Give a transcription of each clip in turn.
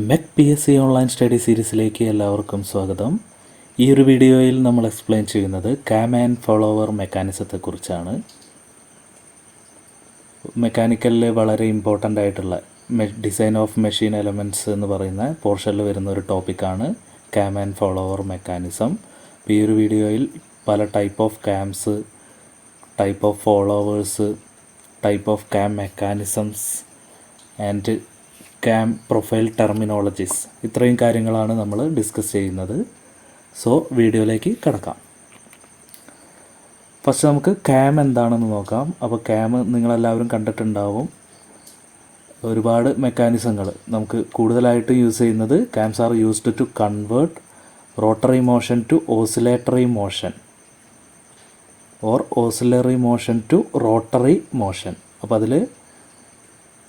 മെക് P S C online study സീരീസിലേക്ക് എല്ലാവർക്കും സ്വാഗതം. ഈ ഒരു വീഡിയോയിൽ നമ്മൾ എക്സ്പ്ലെയിൻ ചെയ്യുന്നത് കാം ആൻഡ് ഫോളോവർ മെക്കാനിസത്തെക്കുറിച്ചാണ്. മെക്കാനിക്കലിൽ വളരെ ഇമ്പോർട്ടൻ്റ് ആയിട്ടുള്ള ഡിസൈൻ ഓഫ് മെഷീൻ എലമെൻറ്റ്സ് എന്ന് പറയുന്ന പോർഷനിൽ വരുന്ന ഒരു ടോപ്പിക്കാണ് കാം ആൻഡ് ഫോളോവർ മെക്കാനിസം. അപ്പോൾ ഈ ഒരു വീഡിയോയിൽ പല type of comes, type of followers, type of calm mechanisms and calm profile terminologies, ഇത്രയും കാര്യങ്ങളാണ് നമ്മൾ ഡിസ്കസ് ചെയ്യുന്നത്. സോ വീഡിയോയിലേക്ക് കിടക്കാം. ഫസ്റ്റ് നമുക്ക് കാം എന്താണെന്ന് നോക്കാം. അപ്പോൾ കാം നിങ്ങളെല്ലാവരും കണ്ടിട്ടുണ്ടാവും. ഒരുപാട് മെക്കാനിസങ്ങൾ നമുക്ക് കൂടുതലായിട്ട് യൂസ് ചെയ്യുന്നത് cams are used to convert rotary motion to oscillatory motion or oscillatory motion to rotary motion. അപ്പോൾ അതിൽ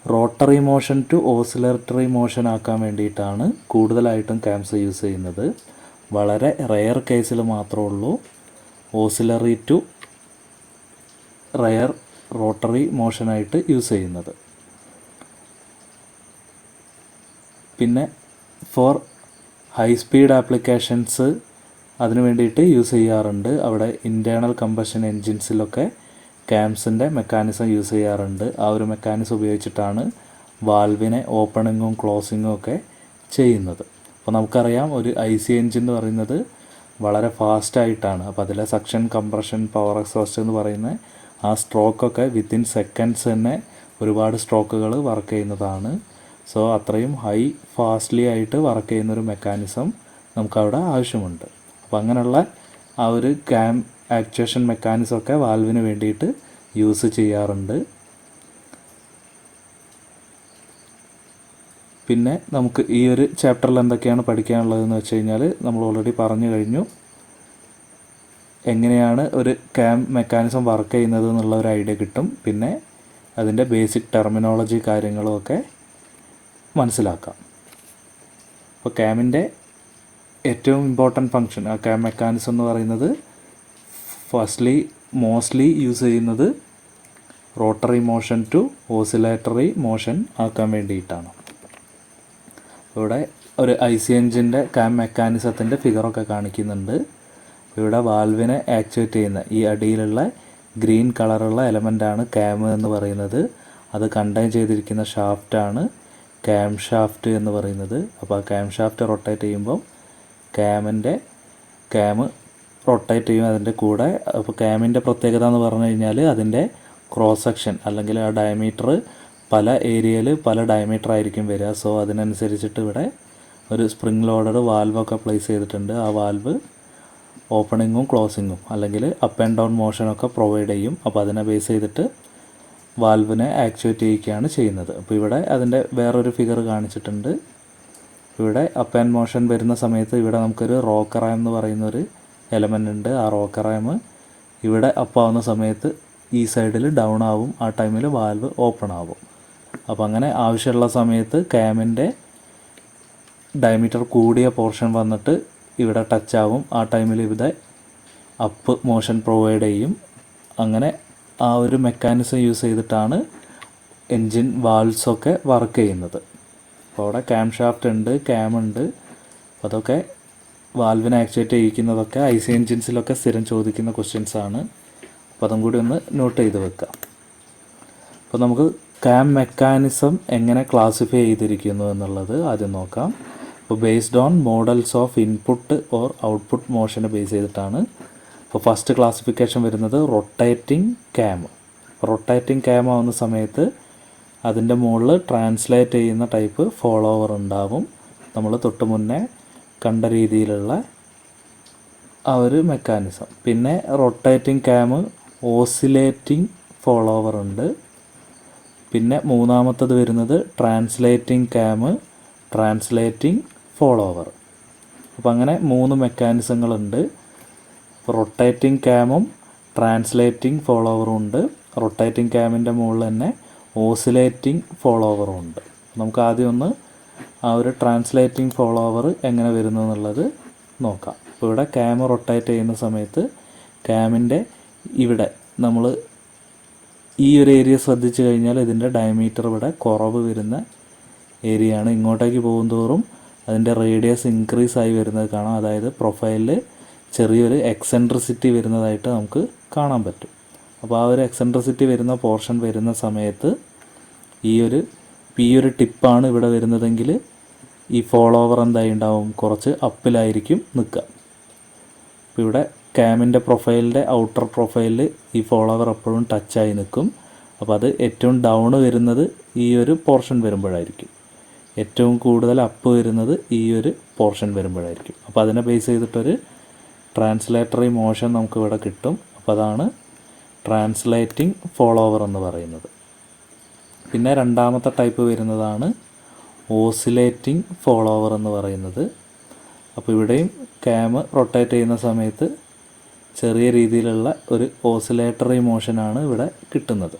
rotary motion to oscillatory motion ആക്കാൻ വേണ്ടിയിട്ടാണ് കൂടുതലായിട്ടും കാംസ് യൂസ് ചെയ്യുന്നത്. വളരെ റെയർ കേസിൽ മാത്രമേ ഉള്ളൂ ഓസിലറി ടു റോട്ടറി മോഷനായിട്ട് യൂസ് ചെയ്യുന്നത്. പിന്നെ ഫോർ ഹൈ സ്പീഡ് ആപ്ലിക്കേഷൻസ് അതിന് വേണ്ടിയിട്ട് യൂസ് ചെയ്യാറുണ്ട്. അവിടെ ഇൻറ്റേർണൽ കമ്പഷൻ എൻജിൻസിലൊക്കെ കാംസിൻ്റെ മെക്കാനിസം യൂസ് ചെയ്യാറുണ്ട്. ആ ഒരു മെക്കാനിസം ഉപയോഗിച്ചിട്ടാണ് വാൽവിനെ ഓപ്പണിങ്ങും ക്ലോസിങ്ങും ഒക്കെ ചെയ്യുന്നത്. അപ്പോൾ നമുക്കറിയാം ഒരു IC എൻജിൻ എന്ന് പറയുന്നത് വളരെ ഫാസ്റ്റായിട്ടാണ്. അപ്പോൾ അതിലെ സക്ഷൻ, കംപ്രഷൻ, പവർ എക്സോസ്റ്റ് എന്ന് പറയുന്ന ആ സ്ട്രോക്കൊക്കെ വിത്തിൻ സെക്കൻഡ്സ് തന്നെ ഒരുപാട് സ്ട്രോക്കുകൾ വർക്ക് ചെയ്യുന്നതാണ്. സോ അത്രയും ഫാസ്റ്റ്ലി ആയിട്ട് വർക്ക് ചെയ്യുന്നൊരു മെക്കാനിസം നമുക്കവിടെ ആവശ്യമുണ്ട്. അപ്പോൾ അങ്ങനെയുള്ള ആ ഒരു കാം ആക്ച്വേഷൻ മെക്കാനിസമൊക്കെ വാൽവിന് വേണ്ടിയിട്ട് യൂസ് ചെയ്യാറുണ്ട്. പിന്നെ നമുക്ക് ഈ ഒരു ചാപ്റ്ററിൽ എന്തൊക്കെയാണ് പഠിക്കാനുള്ളതെന്ന് വെച്ച് കഴിഞ്ഞാൽ നമ്മൾ ഓൾറെഡി പറഞ്ഞു കഴിഞ്ഞു. എങ്ങനെയാണ് ഒരു കാം മെക്കാനിസം വർക്ക് ചെയ്യുന്നത് എന്നുള്ള ഒരു ഐഡിയ കിട്ടും. പിന്നെ അതിൻ്റെ ബേസിക് ടെർമിനോളജി കാര്യങ്ങളുമൊക്കെ മനസ്സിലാക്കാം. അപ്പോൾ കാമിൻ്റെ ഏറ്റവും ഇമ്പോർട്ടൻറ്റ് ഫങ്ഷൻ ആ കാം മെക്കാനിസം എന്ന് പറയുന്നത് മോസ്റ്റ്ലി യൂസ് ചെയ്യുന്നത് rotary motion to oscillatory motion ആക്കാൻ വേണ്ടിയിട്ടാണ്. ഇവിടെ ഒരു IC എൻജിൻ്റെ കാം മെക്കാനിസത്തിൻ്റെ ഫിഗറൊക്കെ കാണിക്കുന്നുണ്ട്. ഇവിടെ വാൽവിനെ ആക്ച്വേറ്റ് ചെയ്യുന്ന ഈ അടിയിലുള്ള ഗ്രീൻ കളറുള്ള എലമെൻ്റാണ് കാം എന്ന് പറയുന്നത്. അത് കണ്ടെയ്ൻ ചെയ്തിരിക്കുന്ന ഷാഫ്റ്റാണ് കാം ഷാഫ്റ്റ് എന്ന് പറയുന്നത്. അപ്പോൾ ആ കാം ഷാഫ്റ്റ് റൊട്ടേറ്റ് ചെയ്യുമ്പം കാം റൊട്ടേറ്റ് ചെയ്യും അതിൻ്റെ കൂടെ. അപ്പോൾ കാമിൻ്റെ പ്രത്യേകത എന്ന് പറഞ്ഞു കഴിഞ്ഞാൽ അതിൻ്റെ ക്രോസ് സെക്ഷൻ അല്ലെങ്കിൽ ആ ഡയമീറ്റർ പല ഏരിയയിൽ പല ഡയമീറ്റർ ആയിരിക്കും വരിക. സോ അതിനനുസരിച്ചിട്ട് ഇവിടെ ഒരു സ്പ്രിംഗ് ലോഡഡ് വാൽവൊക്കെ പ്ലേസ് ചെയ്തിട്ടുണ്ട്. ആ വാൽവ് ഓപ്പണിങ്ങും ക്ലോസിങ്ങും അല്ലെങ്കിൽ അപ്പ് ആൻഡ് ഡൗൺ മോഷനൊക്കെ പ്രൊവൈഡ് ചെയ്യും. അപ്പോൾ അതിനെ ബേസ് ചെയ്തിട്ട് വാൽവിനെ ആക്ച്വേറ്റ് ചെയ്യുകയാണ് ചെയ്യുന്നത്. അപ്പോൾ ഇവിടെ അതിൻ്റെ വേറൊരു ഫിഗർ കാണിച്ചിട്ടുണ്ട്. ഇവിടെ അപ്പ് ആൻഡ് മോഷൻ വരുന്ന സമയത്ത് ഇവിടെ നമുക്കൊരു റോക്കർ റാം എന്ന് പറയുന്നൊരു എലമെൻ്റ് ഉണ്ട്. ആ റോക്കർ റാം ഇവിടെ അപ്പാവുന്ന സമയത്ത് ഈ സൈഡിൽ ഡൗൺ ആവും. ആ ടൈമിൽ വാൽവ് ഓപ്പൺ ആവും. അപ്പോൾ അങ്ങനെ ആവശ്യമുള്ള സമയത്ത് കാമിൻ്റെ ഡയമീറ്റർ കൂടിയ പോർഷൻ വന്നിട്ട് ഇവിടെ ടച്ച് ആവും. ആ ടൈമിൽ ഇവിടെ അപ്പ് മോഷൻ പ്രൊവൈഡ് ചെയ്യും. അങ്ങനെ ആ ഒരു മെക്കാനിസം യൂസ് ചെയ്തിട്ടാണ് എൻജിൻ വാൽവ്സൊക്കെ വർക്ക് ചെയ്യുന്നത്. അപ്പോൾ അവിടെ കാം ഷാഫ്റ്റ് ഉണ്ട്, കാം ഉണ്ട്. അതൊക്കെ വാൽവിനെ ആക്ച്വേറ്റ് ചെയ്യിക്കുന്നതൊക്കെ IC എൻജിൻസിലൊക്കെ സ്ഥിരം ചോദിക്കുന്ന ക്വസ്റ്റ്യൻസാണ്. അപ്പോൾ അതും കൂടി ഒന്ന് നോട്ട് ചെയ്ത് വെക്കാം. അപ്പോൾ നമുക്ക് കാം മെക്കാനിസം എങ്ങനെ ക്ലാസിഫൈ ചെയ്തിരിക്കുന്നു എന്നുള്ളത് ആദ്യം നോക്കാം. അപ്പോൾ based on models of input or output മോഷനെ ബേസ് ചെയ്തിട്ടാണ്. അപ്പോൾ ഫസ്റ്റ് ക്ലാസിഫിക്കേഷൻ വരുന്നത് റൊട്ടേറ്റിംഗ് കാം. റൊട്ടേറ്റിംഗ് കാം ആവുന്ന സമയത്ത് അതിൻ്റെ മുകളിൽ ട്രാൻസ്ലേറ്റ് ചെയ്യുന്ന ടൈപ്പ് ഫോളോവർ ഉണ്ടാവും. നമ്മൾ തൊട്ട് മുന്നേ കണ്ട രീതിയിലുള്ള ആ ഒരു മെക്കാനിസം. പിന്നെ റൊട്ടേറ്റിംഗ് കാം, ഓസിലേറ്റിംഗ് ഫോളോവർ ഉണ്ട്. പിന്നെ മൂന്നാമത്തത് വരുന്നത് ട്രാൻസ്ലേറ്റിംഗ് കാം, ട്രാൻസ്ലേറ്റിംഗ് ഫോളോവർ. അപ്പോൾ അങ്ങനെ 3 മെക്കാനിസങ്ങളുണ്ട്. റൊട്ടേറ്റിംഗ് കാമും ട്രാൻസ്ലേറ്റിംഗ് ഫോളോവറും ഉണ്ട്. റൊട്ടേറ്റിംഗ് കാമിൻ്റെ മുകളിൽ തന്നെ ഓസിലേറ്റിംഗ് ഫോളോവറും ഉണ്ട്. നമുക്ക് ആദ്യം ഒന്ന് ആ ഒരു ട്രാൻസ്ലേറ്റിംഗ് ഫോളോവർ എങ്ങനെ വരുന്നു എന്നുള്ളത് നോക്കാം. അപ്പോൾ ഇവിടെ കാം റൊട്ടേറ്റ് ചെയ്യുന്ന സമയത്ത് കാമിൻ്റെ ഇവിടെ നമ്മൾ ഈ ഒരു ഏരിയ ശ്രദ്ധിച്ചു കഴിഞ്ഞാൽ ഇതിൻ്റെ ഡയമീറ്റർ ഇവിടെ കുറവ് വരുന്ന ഏരിയയാണ്. ഇങ്ങോട്ടേക്ക് പോകുന്തോറും അതിൻ്റെ റേഡിയസ് ഇൻക്രീസ് ആയി വരുന്നത് കാണാം. അതായത് പ്രൊഫൈലിൽ ചെറിയൊരു എക്സെൻട്രിസിറ്റി വരുന്നതായിട്ട് നമുക്ക് കാണാൻ പറ്റും. അപ്പോൾ ആ ഒരു എക്സെൻട്രിസിറ്റി വരുന്ന പോർഷൻ വരുന്ന സമയത്ത് ഈ ഒരു ടിപ്പാണ് ഇവിടെ വരുന്നതെങ്കിൽ ഈ ഫോളോവർ എന്തായി ഉണ്ടാവും, കുറച്ച് അപ്പിലായിരിക്കും നിൽക്കുക. അപ്പോൾ ഇവിടെ ക്യാമിൻ്റെ പ്രൊഫൈലിൻ്റെ ഔട്ടർ പ്രൊഫൈലിൽ ഈ ഫോളോവർ എപ്പോഴും ടച്ചായി നിൽക്കും. അപ്പോൾ അത് ഏറ്റവും ഡൗൺ വരുന്നത് ഈ ഒരു പോർഷൻ വരുമ്പോഴായിരിക്കും, ഏറ്റവും കൂടുതൽ അപ്പ് വരുന്നത് ഈ ഒരു പോർഷൻ വരുമ്പോഴായിരിക്കും. അപ്പോൾ അതിനെ ബേസ് ചെയ്തിട്ടൊരു ട്രാൻസ്ലേറ്ററി മോഷൻ നമുക്കിവിടെ കിട്ടും. അപ്പോൾ അതാണ് ട്രാൻസ്ലേറ്റിംഗ് ഫോളോവർ എന്ന് പറയുന്നത്. പിന്നെ രണ്ടാമത്തെ ടൈപ്പ് വരുന്നതാണ് ഓസിലേറ്റിംഗ് ഫോളോവർ എന്ന് പറയുന്നത്. അപ്പോൾ ഇവിടെയും ക്യാം റൊട്ടേറ്റ് ചെയ്യുന്ന സമയത്ത് ചെറിയ രീതിയിലുള്ള ഒരു ഓസിലേറ്ററി മോഷനാണ് ഇവിടെ കിട്ടുന്നത്.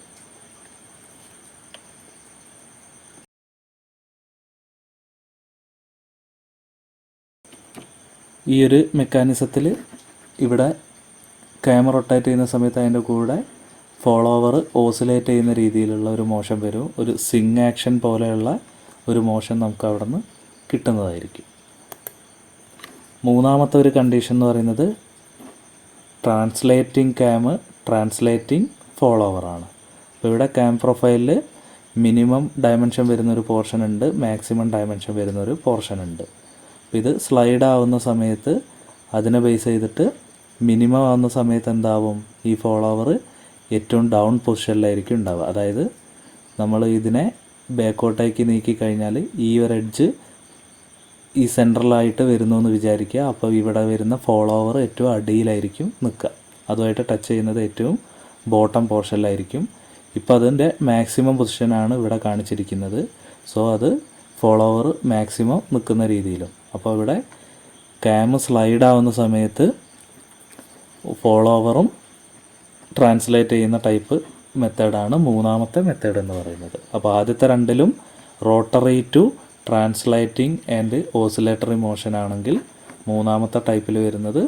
ഈ ഒരു മെക്കാനിസത്തിൽ ഇവിടെ ക്യാമറ റൊട്ടേറ്റ് ചെയ്യുന്ന സമയത്ത് അതിൻ്റെ കൂടെ ഫോളോവർ ഓസിലേറ്റ് ചെയ്യുന്ന രീതിയിലുള്ള ഒരു മോഷൻ വരും. ഒരു സിങ് ആക്ഷൻ പോലെയുള്ള ഒരു മോഷൻ നമുക്ക് അവിടെ നിന്ന് കിട്ടുന്നതായിരിക്കും. മൂന്നാമത്തെ ഒരു കണ്ടീഷൻ എന്ന് പറയുന്നത് ട്രാൻസ്ലേറ്റിംഗ് ക്യാം ട്രാൻസ്ലേറ്റിംഗ് ഫോളോവറാണ്. അപ്പോൾ ഇവിടെ ക്യാം പ്രൊഫൈലിൽ മിനിമം ഡയമെൻഷൻ വരുന്നൊരു പോർഷൻ ഉണ്ട്, മാക്സിമം ഡയമെൻഷൻ വരുന്നൊരു പോർഷൻ ഉണ്ട്. അപ്പോൾ ഇത് സ്ലൈഡ് ആവുന്ന സമയത്ത് അതിനെ ബേസ് ചെയ്തിട്ട് മിനിമം ആവുന്ന സമയത്ത് എന്താവും, ഈ ഫോളോവർ ഏറ്റവും ഡൗൺ പൊസിഷനിലായിരിക്കും ഉണ്ടാവുക. അതായത് നമ്മൾ ഇതിനെ ബാക്കോട്ടേക്ക് നീക്കി കഴിഞ്ഞാൽ ഈ ഒരു എഡ്ജ് ഈ സെൻട്രലായിട്ട് വരുന്നു എന്ന് വിചാരിക്കുക. അപ്പോൾ ഇവിടെ വരുന്ന ഫോളോവർ ഏറ്റവും അടിയിലായിരിക്കും നിൽക്കുക, അതുമായിട്ട് ടച്ച് ചെയ്യുന്നത് ഏറ്റവും ബോട്ടം പോർഷനിലായിരിക്കും. ഇപ്പോൾ അതിൻ്റെ മാക്സിമം പൊസിഷനാണ് ഇവിടെ കാണിച്ചിരിക്കുന്നത്. സോ അത് ഫോളോവർ മാക്സിമം നിൽക്കുന്ന രീതിയിലും. അപ്പോൾ ഇവിടെ ക്യാം സ്ലൈഡ് ആവുന്ന സമയത്ത് ഫോളോവറും ട്രാൻസ്ലേറ്റ് ചെയ്യുന്ന ടൈപ്പ് മെത്തേഡാണ് മൂന്നാമത്തെ മെത്തേഡ് എന്ന് പറയുന്നത്. അപ്പോൾ ആദ്യത്തെ രണ്ടിലും rotary to translating and oscillatory motion ആണെങ്കിൽ മൂന്നാമത്തെ ടൈപ്പിൽ വരുന്നത്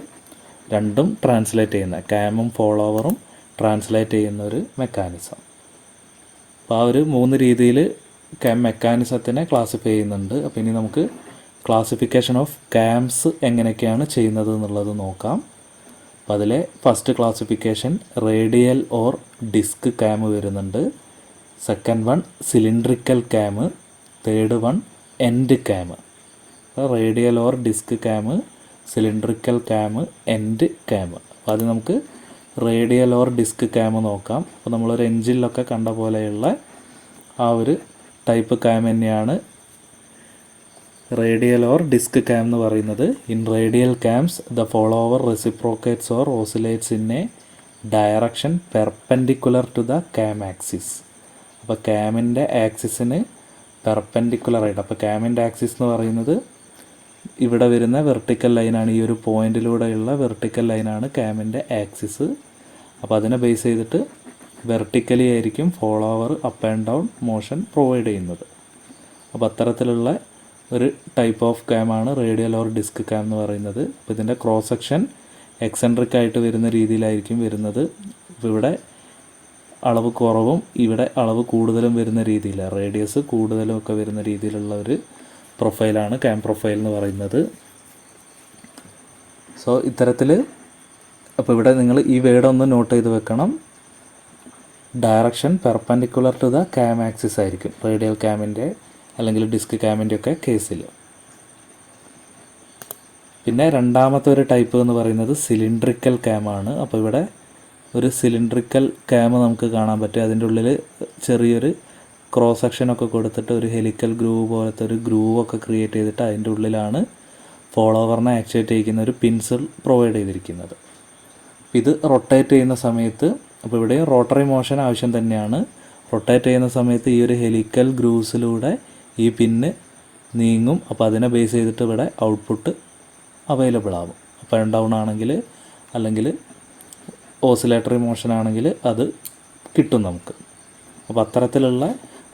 രണ്ടും ട്രാൻസ്ലേറ്റ് ചെയ്യുന്ന ക്യാമും ഫോളോവറും ട്രാൻസ്ലേറ്റ് ചെയ്യുന്ന ഒരു മെക്കാനിസം. അപ്പോൾ ആ ഒരു 3 രീതിയിൽ ക്യാം മെക്കാനിസത്തിനെ ക്ലാസിഫൈ ചെയ്യുന്നുണ്ട്. അപ്പോൾ ഇനി നമുക്ക് ക്ലാസിഫിക്കേഷൻ ഓഫ് ക്യാംസ് എങ്ങനെയൊക്കെയാണ് ചെയ്യുന്നത് എന്നുള്ളത് നോക്കാം. അപ്പോൾ അതിലെ first classification radial or disc cam വരുന്നുണ്ട്. Second one cylindrical cam, third one end cam. Radial or disc cam, cylindrical cam, end cam. അപ്പോൾ അത് നമുക്ക് റേഡിയൽ ഓർ ഡിസ്ക് ക്യാം നോക്കാം. അപ്പോൾ നമ്മളൊരു എൻജിനിലൊക്കെ കണ്ട പോലെയുള്ള ആ ഒരു ടൈപ്പ് ക്യാം തന്നെയാണ് റേഡിയൽ ഓർ ഡിസ്ക് ക്യാം എന്ന് പറയുന്നത്. In radial cams the follower reciprocates or oscillates in a direction perpendicular to the cam axis. അപ്പോൾ ക്യാമിൻ്റെ ആക്സിസിന് പെർപെൻഡിക്കുലറായിട്ട്, അപ്പോൾ ക്യാമിൻ്റെ ആക്സിസ് എന്ന് പറയുന്നത് ഇവിടെ വരുന്ന വെർട്ടിക്കൽ ലൈനാണ്, ഈ ഒരു പോയിന്റിലൂടെയുള്ള വെർട്ടിക്കൽ ലൈനാണ് ക്യാമിൻ്റെ ആക്സിസ്. അപ്പോൾ അതിനെ ബേസ് ചെയ്തിട്ട് വെർട്ടിക്കലി ആയിരിക്കും follower up and down motion provide ചെയ്യുന്നത്. അപ്പോൾ അത്തരത്തിലുള്ള ഒരു ടൈപ്പ് ഓഫ് ക്യാമാണ് റേഡിയൽ ഓർ ഡിസ്ക് ക്യാം എന്ന് പറയുന്നത്. അപ്പോൾ ഇതിൻ്റെ ക്രോസ് സെക്ഷൻ എക്സെൻട്രിക് ആയിട്ട് വരുന്ന രീതിയിലായിരിക്കും വരുന്നത്. അപ്പോൾ ഇവിടെ അളവ് കുറവും ഇവിടെ അളവ് കൂടുതലും വരുന്ന രീതിയിൽ, റേഡിയസ് കൂടുതലും ഒക്കെ വരുന്ന രീതിയിലുള്ള ഒരു പ്രൊഫൈലാണ് ക്യാം പ്രൊഫൈൽ എന്ന് പറയുന്നത്. സോ ഇത്തരത്തിൽ അപ്പോൾ ഇവിടെ നിങ്ങൾ ഈ വേർഡ് ഒന്ന് നോട്ട് ചെയ്ത് വെക്കണം. Direction perpendicular to the cam axis ആയിരിക്കും റേഡിയൽ ക്യാമിൻ്റെ അല്ലെങ്കിൽ ഡിസ്ക് ക്യാമിൻ്റെ ഒക്കെ കേസിൽ. പിന്നെ രണ്ടാമത്തെ ഒരു ടൈപ്പ് എന്ന് പറയുന്നത് സിലിണ്ട്രിക്കൽ ക്യാമാണ്. അപ്പോൾ ഇവിടെ ഒരു സിലിണ്ട്രിക്കൽ ക്യാം നമുക്ക് കാണാൻ പറ്റും. അതിൻ്റെ ഉള്ളിൽ ചെറിയൊരു ക്രോസ് സെക്ഷനൊക്കെ കൊടുത്തിട്ട് ഒരു ഹെലിക്കൽ ഗ്രൂവ് പോലത്തെ ഒരു ഗ്രൂവൊക്കെ ക്രിയേറ്റ് ചെയ്തിട്ട് അതിൻ്റെ ഉള്ളിലാണ് ഫോളോവറിനെ ആക്ച്വേറ്റ് ചെയ്യിക്കുന്ന ഒരു പിൻസ് പ്രൊവൈഡ് ചെയ്തിരിക്കുന്നത്. ഇത് റൊട്ടേറ്റ് ചെയ്യുന്ന സമയത്ത്, അപ്പോൾ ഇവിടെ റോട്ടറി മോഷൻ ആവശ്യം തന്നെയാണ്. റൊട്ടേറ്റ് ചെയ്യുന്ന സമയത്ത് ഈ ഒരു ഹെലിക്കൽ ഗ്രൂവ്സിലൂടെ ഈ പിന്ന് നീങ്ങും. അപ്പോൾ അതിനെ ബേസ് ചെയ്തിട്ട് ഇവിടെ ഔട്ട്പുട്ട് അവൈലബിൾ ആവും. അപ്പ് ആൻഡ് ഡൗൺ ആണെങ്കിൽ അല്ലെങ്കിൽ ഓസിലേറ്ററി മോഷൻ ആണെങ്കിൽ അത് കിട്ടും നമുക്ക്. അപ്പോൾ അത്തരത്തിലുള്ള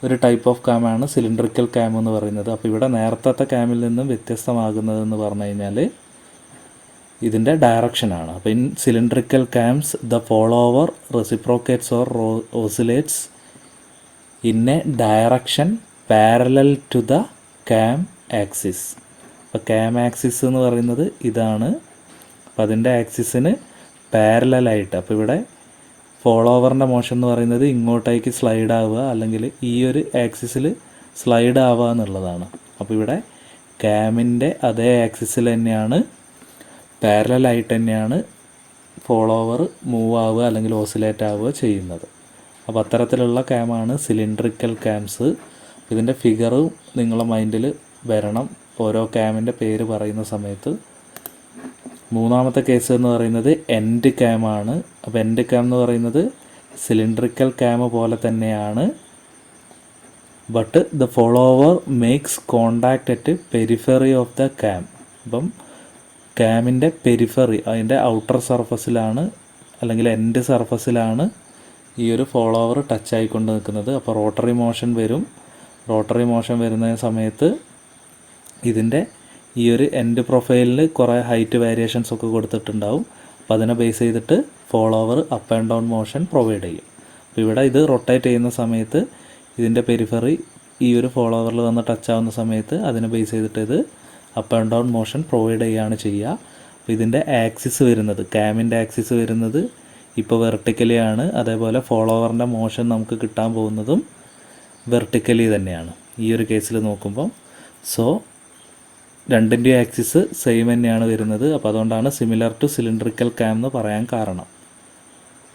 ഒരു ടൈപ്പ് ഓഫ് ക്യാമാണ് സിലിണ്ട്രിക്കൽ ക്യാം എന്ന് പറയുന്നത്. അപ്പോൾ ഇവിടെ നേരത്തെ ക്യാമിൽ നിന്നും വ്യത്യസ്തമാകുന്നതെന്ന് പറഞ്ഞു കഴിഞ്ഞാൽ ഇതിൻ്റെ ഡയറക്ഷനാണ്. അപ്പോൾ in cylindrical cams the follower reciprocates or oscillates in a direction parallel to the cam axis. അപ്പോൾ ക്യാം ആക്സിസ് എന്ന് പറയുന്നത് ഇതാണ്. അപ്പോൾ അതിൻ്റെ ആക്സിസിന് പാരലലായിട്ട്, അപ്പോൾ ഇവിടെ ഫോളോവറിൻ്റെ മോഷൻ എന്ന് പറയുന്നത് ഇങ്ങോട്ടേക്ക് സ്ലൈഡ് ആവുക അല്ലെങ്കിൽ ഈ ഒരു ആക്സിസിൽ സ്ലൈഡ് ആവുക എന്നുള്ളതാണ്. അപ്പോൾ ഇവിടെ ക്യാമിൻ്റെ അതേ ആക്സിസിൽ തന്നെയാണ്, പാരലലായിട്ട് തന്നെയാണ് ഫോളോവർ മൂവ് ആവുക അല്ലെങ്കിൽ ഓസിലേറ്റ് ആവുക ചെയ്യുന്നത്. അപ്പോൾ അത്തരത്തിലുള്ള ക്യാമാണ് സിലിണ്ടറിക്കൽ ക്യാംസ്. ഇതിൻ്റെ ഫിഗറും നിങ്ങളുടെ മൈൻഡിൽ വരണം ഓരോ ക്യാമിൻ്റെ പേര് പറയുന്ന സമയത്ത്. മൂന്നാമത്തെ കേസ് എന്ന് പറയുന്നത് എൻഡ് ക്യാമാണ്. അപ്പോൾ എൻഡ് ക്യാം എന്ന് പറയുന്നത് സിലിണ്ടറിക്കൽ ക്യാം പോലെ തന്നെയാണ്, but the follower makes contact at periphery of the cam. അപ്പം ക്യാമിൻ്റെ പെരിഫറി, അതിൻ്റെ ഔട്ടർ സർഫസിലാണ് അല്ലെങ്കിൽ എൻഡ് സർഫസിലാണ് ഈ ഒരു ഫോളോവർ ടച്ച് ആയിക്കൊണ്ട് നിൽക്കുന്നത്. അപ്പോൾ റോട്ടറി മോഷൻ വരും. റോട്ടറി മോഷൻ വരുന്ന സമയത്ത് ഇതിൻ്റെ ഈ ഒരു എൻഡ് പ്രൊഫൈലിൽ കുറേ ഹൈറ്റ് വേരിയേഷൻസ് ഒക്കെ കൊടുത്തിട്ടുണ്ടാവും. അപ്പോൾ അതിനെ ബേസ് ചെയ്തിട്ട് follower up and down motion provide ചെയ്യും. അപ്പോൾ ഇവിടെ ഇത് റൊട്ടേറ്റ് ചെയ്യുന്ന സമയത്ത് ഇതിൻ്റെ പെരിഫറി ഈ ഒരു ഫോളോവറിൽ വന്ന് ടച്ച് ആവുന്ന സമയത്ത് അതിനെ ബേസ് ചെയ്തിട്ട് ഇത് up and down motion provide ചെയ്യുകയാണ് ചെയ്യുക. അപ്പോൾ ഇതിൻ്റെ ആക്സിസ് വരുന്നത്, ക്യാമിൻ്റെ ആക്സിസ് വരുന്നത് ഇപ്പോൾ വെർട്ടിക്കലി ആണ്. അതേപോലെ ഫോളോവറിൻ്റെ മോഷൻ നമുക്ക് കിട്ടാൻ പോകുന്നതും വെർട്ടിക്കലി തന്നെയാണ് ഈ ഒരു കേസിൽ നോക്കുമ്പോൾ. സോ രണ്ടിൻ്റെ ആക്സിസ് സെയിം തന്നെയാണ് വരുന്നത്. അപ്പോൾ അതുകൊണ്ടാണ് സിമിലർ ടു സിലിണ്ടറിക്കൽ ക്യാം എന്ന് പറയാൻ കാരണം.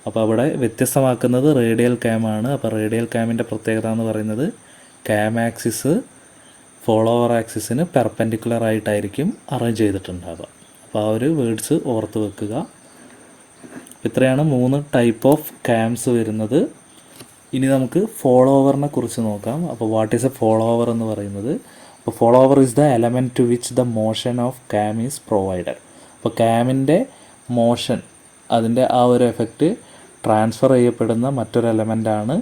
അപ്പോൾ അവിടെ വ്യത്യസ്തമാക്കുന്നത് റേഡിയൽ ക്യാമാണ്. അപ്പോൾ റേഡിയൽ ക്യാമിൻ്റെ പ്രത്യേകത എന്ന് പറയുന്നത് ക്യാം ആക്സിസ് ഫോളോവർ ആക്സിസിന് പെർപെൻഡിക്കുലർ ആയിട്ടായിരിക്കും അറേഞ്ച് ചെയ്തിട്ടുണ്ടാവുക. അപ്പോൾ ആ ഒരു വേർഡ്സ് ഓർത്ത് വെക്കുക. ഇത്രയാണ് 3 ടൈപ്പ് ഓഫ് ക്യാംസ് വരുന്നത്. ഇനി നമുക്ക് ഫോളോവറിനെ കുറിച്ച് നോക്കാം. അപ്പോൾ വാട്ട് ഈസ് എ ഫോളോവർ എന്ന് പറയുന്നത്, അപ്പോൾ follower is the element to which the motion of cam is provided. അപ്പോൾ ക്യാമിൻ്റെ മോഷൻ, അതിൻ്റെ ആ ഒരു എഫക്റ്റ് ട്രാൻസ്ഫർ ചെയ്യപ്പെടുന്ന മറ്റൊരു എലമെൻ്റാണ്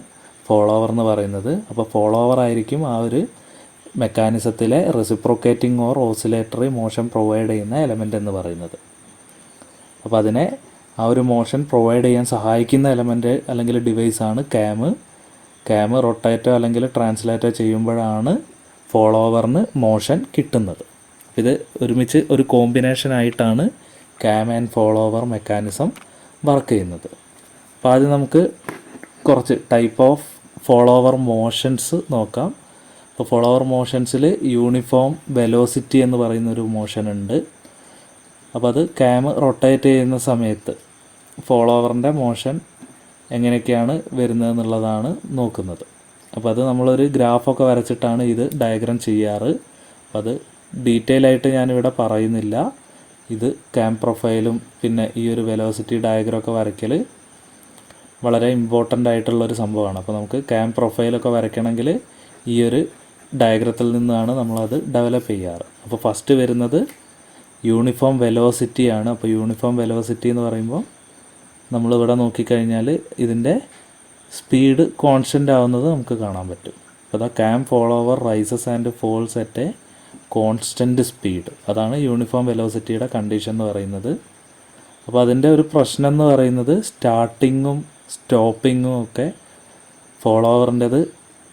ഫോളോവർ എന്ന് പറയുന്നത്. അപ്പോൾ ഫോളോവർ ആയിരിക്കും ആ ഒരു മെക്കാനിസത്തിലെ reciprocating or oscillatory motion provide ചെയ്യുന്ന എലമെൻ്റ് എന്ന് പറയുന്നത്. അപ്പോൾ അതിനെ ആ ഒരു മോഷൻ പ്രൊവൈഡ് ചെയ്യാൻ സഹായിക്കുന്ന എലമെൻ്റ് അല്ലെങ്കിൽ ഡിവൈസാണ് ക്യാം. ക്യാം റൊട്ടേറ്റോ അല്ലെങ്കിൽ ട്രാൻസ്ലേറ്റോ ചെയ്യുമ്പോഴാണ് ഫോളോവറിന് മോഷൻ കിട്ടുന്നത്. ഇത് ഒരുമിച്ച് ഒരു കോമ്പിനേഷൻ ആയിട്ടാണ് cam and follower mechanism work ചെയ്യുന്നത്. അപ്പോൾ ആദ്യം നമുക്ക് കുറച്ച് ടൈപ്പ് ഓഫ് ഫോളോവർ മോഷൻസ് നോക്കാം. അപ്പോൾ ഫോളോവർ മോഷൻസിൽ യൂണിഫോം വെലോസിറ്റി എന്ന് പറയുന്നൊരു മോഷൻ ഉണ്ട്. അപ്പോൾ അത് ക്യാം റൊട്ടേറ്റ് ചെയ്യുന്ന സമയത്ത് ഫോളോവറിൻ്റെ മോഷൻ എങ്ങനെയൊക്കെയാണ് വരുന്നതെന്നുള്ളതാണ് നോക്കുന്നത്. അപ്പോൾ അത് നമ്മളൊരു ഗ്രാഫൊക്കെ വരച്ചിട്ടാണ് ഇത് ഡയഗ്രാം ചെയ്യാറ്. അപ്പോൾ അത് ഡീറ്റെയിൽ ആയിട്ട് ഞാനിവിടെ പറയുന്നില്ല. ഇത് ക്യാം പ്രൊഫൈലും പിന്നെ ഈ ഒരു വെലോസിറ്റി ഡയഗ്രാമൊക്കെ വരയ്ക്കൽ വളരെ ഇമ്പോർട്ടൻ്റ് ആയിട്ടുള്ളൊരു സംഭവമാണ്. അപ്പോൾ നമുക്ക് ക്യാം പ്രൊഫൈലൊക്കെ വരയ്ക്കണമെങ്കിൽ ഈ ഒരു ഡയഗ്രത്തിൽ നിന്നാണ് നമ്മളത് ഡെവലപ്പ് ചെയ്യാറ്. അപ്പോൾ ഫസ്റ്റ് വരുന്നത് യൂണിഫോം വെലോസിറ്റിയാണ്. അപ്പോൾ യൂണിഫോം വെലോസിറ്റി എന്ന് പറയുമ്പോൾ നമ്മളിവിടെ നോക്കിക്കഴിഞ്ഞാൽ ഇതിൻ്റെ സ്പീഡ് കോൺസ്റ്റൻ്റ് ആവുന്നത് നമുക്ക് കാണാൻ പറ്റും. അപ്പോൾ cam follower rises and falls at a constant speed, അതാണ് യൂണിഫോം വെലോസിറ്റിയുടെ കണ്ടീഷൻ എന്ന് പറയുന്നത്. അപ്പോൾ അതിൻ്റെ ഒരു പ്രശ്നം എന്ന് പറയുന്നത് സ്റ്റാർട്ടിങ്ങും സ്റ്റോപ്പിങ്ങും ഒക്കെ ഫോളോവറിൻ്റെത്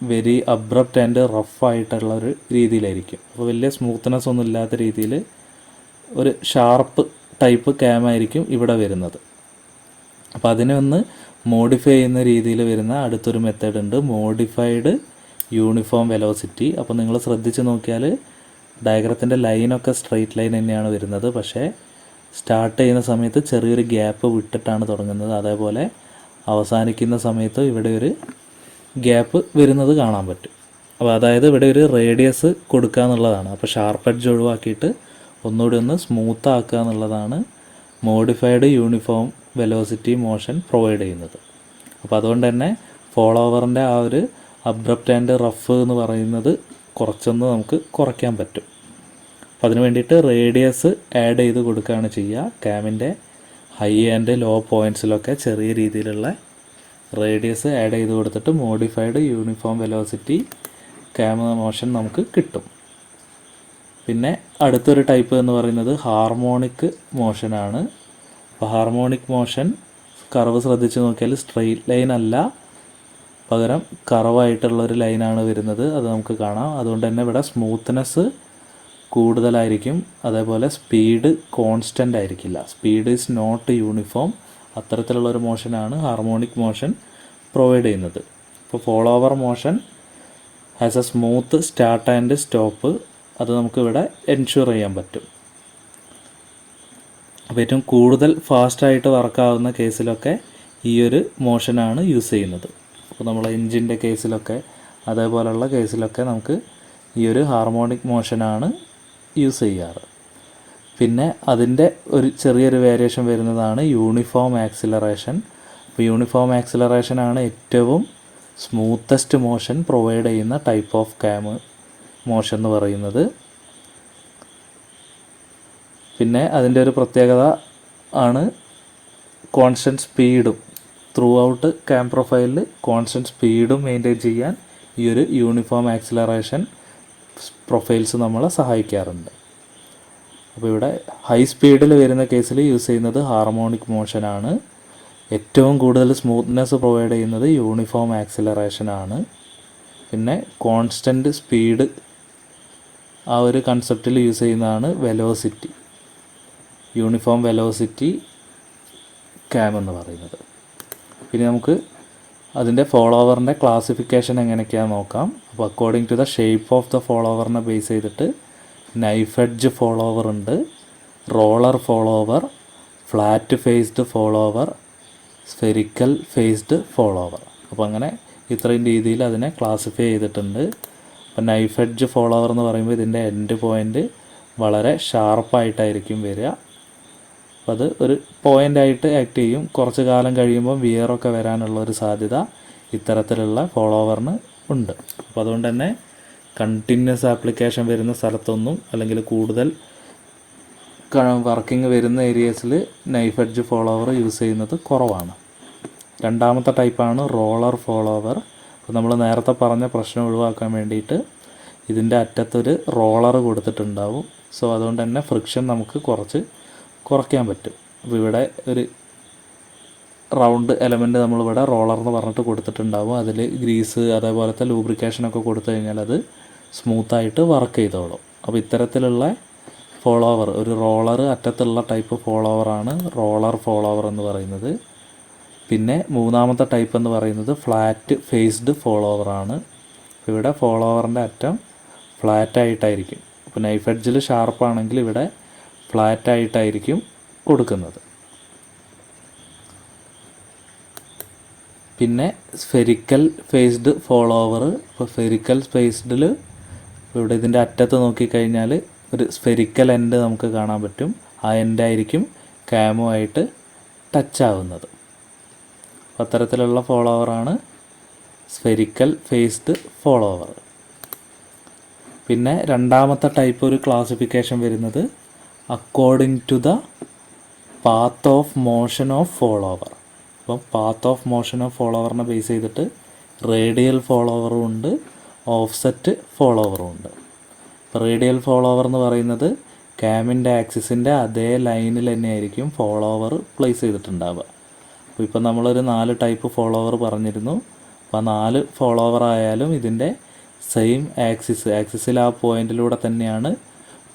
വെരി അബ്രപ്റ്റ് ആൻഡ് റഫ് ആയിട്ടുള്ളൊരു രീതിയിലായിരിക്കും. അപ്പോൾ വലിയ സ്മൂത്ത്നെസ് ഒന്നും ഇല്ലാത്ത രീതിയിൽ ഒരു ഷാർപ്പ് ടൈപ്പ് ക്യാം ആയിരിക്കും ഇവിടെ വരുന്നത്. അപ്പോൾ അതിനെ ഒന്ന് മോഡിഫൈ ചെയ്യുന്ന രീതിയിൽ വരുന്ന അടുത്തൊരു മെത്തേഡ് ഉണ്ട്, മോഡിഫൈഡ് യൂണിഫോം വെലോസിറ്റി. അപ്പോൾ നിങ്ങൾ ശ്രദ്ധിച്ച് നോക്കിയാൽ ഡയഗ്രത്തിൻ്റെ ലൈനൊക്കെ സ്ട്രെയിറ്റ് ലൈൻ തന്നെയാണ് വരുന്നത്, പക്ഷേ സ്റ്റാർട്ട് ചെയ്യുന്ന സമയത്ത് ചെറിയൊരു ഗ്യാപ്പ് വിട്ടിട്ടാണ് തുടങ്ങുന്നത്. അതേപോലെ അവസാനിക്കുന്ന സമയത്ത് ഇവിടെ ഒരു ഗ്യാപ്പ് വരുന്നത് കാണാൻ പറ്റും. അപ്പോൾ അതായത് ഇവിടെ ഒരു റേഡിയസ് കൊടുക്കുക എന്നുള്ളതാണ്. അപ്പോൾ ഷാർപ്പ് എഡ്ജ് ഒഴിവാക്കിയിട്ട് ഒന്നുകൂടി ഒന്ന് സ്മൂത്ത് ആക്കുക എന്നുള്ളതാണ് modified uniform velocity motion provide ചെയ്യുന്നത്. അപ്പോൾ അതുകൊണ്ട് തന്നെ ഫോളോവറിൻ്റെ ആ ഒരു അബ്രപ്റ്റ് ആൻഡ് റഫ് എന്ന് പറയുന്നത് കുറച്ചൊന്ന് നമുക്ക് കുറയ്ക്കാൻ പറ്റും. അപ്പോൾ അതിന് വേണ്ടിയിട്ട് റേഡിയസ് ആഡ് ചെയ്ത് കൊടുക്കുകയാണ് ചെയ്യുക. ക്യാമിൻ്റെ ഹൈ ആൻഡ് ലോ പോയിൻറ്റ്സിലൊക്കെ ചെറിയ രീതിയിലുള്ള റേഡിയസ് ആഡ് ചെയ്ത് കൊടുത്തിട്ട് modified uniform velocity cam motion നമുക്ക് കിട്ടും. പിന്നെ അടുത്തൊരു ടൈപ്പ് എന്ന് പറയുന്നത് ഹാർമോണിക് മോഷനാണ്. അപ്പോൾ ഹാർമോണിക് മോഷൻ കർവ് ശ്രദ്ധിച്ച് നോക്കിയാൽ സ്ട്രെയിറ്റ് ലൈൻ അല്ല, പകരം കർവായിട്ടുള്ളൊരു ലൈനാണ് വരുന്നത്. അത് നമുക്ക് കാണാം. അതുകൊണ്ട് തന്നെ ഇവിടെ സ്മൂത്ത്നെസ് കൂടുതലായിരിക്കും. അതേപോലെ സ്പീഡ് കോൺസ്റ്റൻ്റ് ആയിരിക്കില്ല. Speed is not uniform. അത്തരത്തിലുള്ളൊരു മോഷനാണ് ഹാർമോണിക് മോഷൻ പ്രൊവൈഡ് ചെയ്യുന്നത്. ഇപ്പോൾ follower motion has a smooth start and stop. അത് നമുക്കിവിടെ എൻഷുർ ചെയ്യാൻ പറ്റും. അപ്പോൾ ഏറ്റവും കൂടുതൽ ഫാസ്റ്റായിട്ട് വർക്കാവുന്ന കേസിലൊക്കെ ഈ ഒരു മോഷനാണ് യൂസ് ചെയ്യുന്നത്. അപ്പോൾ നമ്മൾ എൻജിൻ്റെ കേസിലൊക്കെ അതേപോലെയുള്ള കേസിലൊക്കെ നമുക്ക് ഈ ഒരു ഹാർമോണിക് മോഷനാണ് യൂസ് ചെയ്യാറ്. പിന്നെ അതിൻ്റെ ഒരു ചെറിയൊരു വേരിയേഷൻ വരുന്നതാണ് യൂണിഫോം ആക്സിലറേഷൻ. അപ്പോൾ യൂണിഫോം ആക്സിലറേഷനാണ് ഏറ്റവും സ്മൂത്തസ്റ്റ് മോഷൻ പ്രൊവൈഡ് ചെയ്യുന്ന ടൈപ്പ് ഓഫ് കാം മോഷൻ എന്ന് പറയുന്നത്. പിന്നെ അതിൻ്റെ ഒരു പ്രത്യേകത ആണ് കോൺസ്റ്റൻറ്റ് സ്പീഡും. ത്രൂ ഔട്ട് കാം പ്രൊഫൈലിൽ കോൺസ്റ്റൻറ്റ് സ്പീഡും മെയിൻറ്റെയിൻ ചെയ്യാൻ ഈ ഒരു യൂണിഫോം ആക്സിലറേഷൻ പ്രൊഫൈൽസ് നമ്മളെ സഹായിക്കാറുണ്ട്. അപ്പോൾ ഇവിടെ ഹൈ സ്പീഡിൽ വരുന്ന കേസിൽ യൂസ് ചെയ്യുന്നത് ഹാർമോണിക് മോഷനാണ്. ഏറ്റവും കൂടുതൽ സ്മൂത്ത്നെസ് പ്രൊവൈഡ് ചെയ്യുന്നത് യൂണിഫോം ആക്സിലറേഷനാണ്. പിന്നെ കോൺസ്റ്റൻറ്റ് സ്പീഡ് ആ ഒരു കൺസെപ്റ്റിൽ യൂസ് ചെയ്യുന്നതാണ് വെലോസിറ്റി, യൂണിഫോം വെലോസിറ്റി കാം എന്ന് പറയുന്നത്. പിന്നെ നമുക്ക് അതിൻ്റെ ഫോളോവറിൻ്റെ ക്ലാസിഫിക്കേഷൻ എങ്ങനെയൊക്കെയാണെന്ന് നോക്കാം. അപ്പോൾ according to the shape of the ഫോളോവറിനെ ബേസ് ചെയ്തിട്ട് നൈഫ് എഡ്ജ് ഫോളോവർ ഉണ്ട്, roller follower, flat faced follower, spherical faced follower. അപ്പോൾ അങ്ങനെ ഇത്രയും രീതിയിൽ അതിനെ ക്ലാസിഫൈ ചെയ്തിട്ടുണ്ട്. അപ്പോൾ നൈഫ് എഡ്ജ് ഫോളോവർ എന്ന് പറയുമ്പോൾ ഇതിൻ്റെ എൻഡ് പോയിൻ്റ് വളരെ ഷാർപ്പായിട്ടായിരിക്കും വരിക. അപ്പോൾ അത് ഒരു പോയിൻ്റായിട്ട് ആക്ട് ചെയ്യും. കുറച്ച് കാലം കഴിയുമ്പോൾ വിയറൊക്കെ വരാനുള്ളൊരു സാധ്യത ഇത്തരത്തിലുള്ള ഫോളോവറിന് ഉണ്ട്. അപ്പോൾ അതുകൊണ്ട് തന്നെ കണ്ടിന്യൂസ് ആപ്ലിക്കേഷൻ വരുന്ന സ്ഥലത്തൊന്നും അല്ലെങ്കിൽ കൂടുതൽ വർക്കിംഗ് വരുന്ന ഏരിയസിൽ നൈഫ് എഡ്ജ് ഫോളോവർ യൂസ് ചെയ്യുന്നത് കുറവാണ്. രണ്ടാമത്തെ ടൈപ്പാണ് റോളർ ഫോളോവർ. അപ്പോൾ നമ്മൾ നേരത്തെ പറഞ്ഞ പ്രശ്നം ഒഴിവാക്കാൻ വേണ്ടിയിട്ട് ഇതിൻ്റെ അറ്റത്തൊരു റോളർ കൊടുത്തിട്ടുണ്ടാവും. സോ അതുകൊണ്ട് തന്നെ ഫ്രിക്ഷൻ നമുക്ക് കുറയ്ക്കാൻ പറ്റും. അപ്പോൾ ഇവിടെ ഒരു റൗണ്ട് എലമെൻറ്റ് നമ്മളിവിടെ റോളർ എന്ന് പറഞ്ഞിട്ട് കൊടുത്തിട്ടുണ്ടാവും. അതിൽ ഗ്രീസ് അതേപോലത്തെ ലൂബ്രിക്കേഷനൊക്കെ കൊടുത്തു കഴിഞ്ഞാൽ അത് സ്മൂത്തായിട്ട് വർക്ക് ചെയ്തോളും. അപ്പോൾ ഇത്തരത്തിലുള്ള ഫോളോവർ, ഒരു റോളർ അറ്റത്തുള്ള ടൈപ്പ് ഫോളോവറാണ് റോളർ ഫോളോവർ എന്ന് പറയുന്നത്. പിന്നെ മൂന്നാമത്തെ ടൈപ്പ് എന്ന് പറയുന്നത് ഫ്ലാറ്റ് ഫേസ്ഡ് ഫോളോവറാണ്. ഇവിടെ ഫോളോവറിൻ്റെ അറ്റം ഫ്ലാറ്റായിട്ടായിരിക്കും. ഇപ്പോൾ നൈഫ് എഡ്ജിൽ ഷാർപ്പാണെങ്കിൽ ഇവിടെ ഫ്ലാറ്റായിട്ടായിരിക്കും കൊടുക്കുന്നത്. പിന്നെ സ്ഫെറിക്കൽ ഫേസ്ഡ് ഫോളോവർ. ഇപ്പോൾ സ്ഫെറിക്കൽ ഫേസ്ഡിൽ ഇവിടെ ഇതിൻ്റെ അറ്റത്ത് നോക്കിക്കഴിഞ്ഞാൽ ഒരു സ്ഫെറിക്കൽ എൻഡ് നമുക്ക് കാണാൻ പറ്റും. ആ എൻഡായിരിക്കും കാമുമായിട്ട് ടച്ച് ആവുന്നത്. അത്തരത്തിലുള്ള ഫോളോവറാണ് സ്ഫെറിക്കൽ ഫേസ്ഡ് ഫോളോവർ. പിന്നെ രണ്ടാമത്തെ ടൈപ്പ് ഒരു ക്ലാസിഫിക്കേഷൻ വരുന്നത് according to the path of motion of follower. അപ്പം പാത്ത് ഓഫ് മോഷൻ ഓഫ് ഫോളോവറിനെ ബേസ് ചെയ്തിട്ട് റേഡിയൽ ഫോളോവറും ഉണ്ട്, ഓഫ്സെറ്റ് ഫോളോവറും ഉണ്ട്. ഇപ്പോൾ റേഡിയൽ ഫോളോവർ എന്ന് പറയുന്നത് കാമിൻ്റെ ആക്സിസിൻ്റെ അതേ ലൈനിൽ തന്നെയായിരിക്കും ഫോളോവർ പ്ലേസ് ചെയ്തിട്ടുണ്ടാവുക. അപ്പോൾ ഇപ്പം നമ്മളൊരു 4 ടൈപ്പ് ഫോളോവർ പറഞ്ഞിരുന്നു. അപ്പോൾ 4 ഫോളോവർ ആയാലും ഇതിൻ്റെ സെയിം ആക്സിസിൽ ആ പോയിൻറ്റിലൂടെ തന്നെയാണ്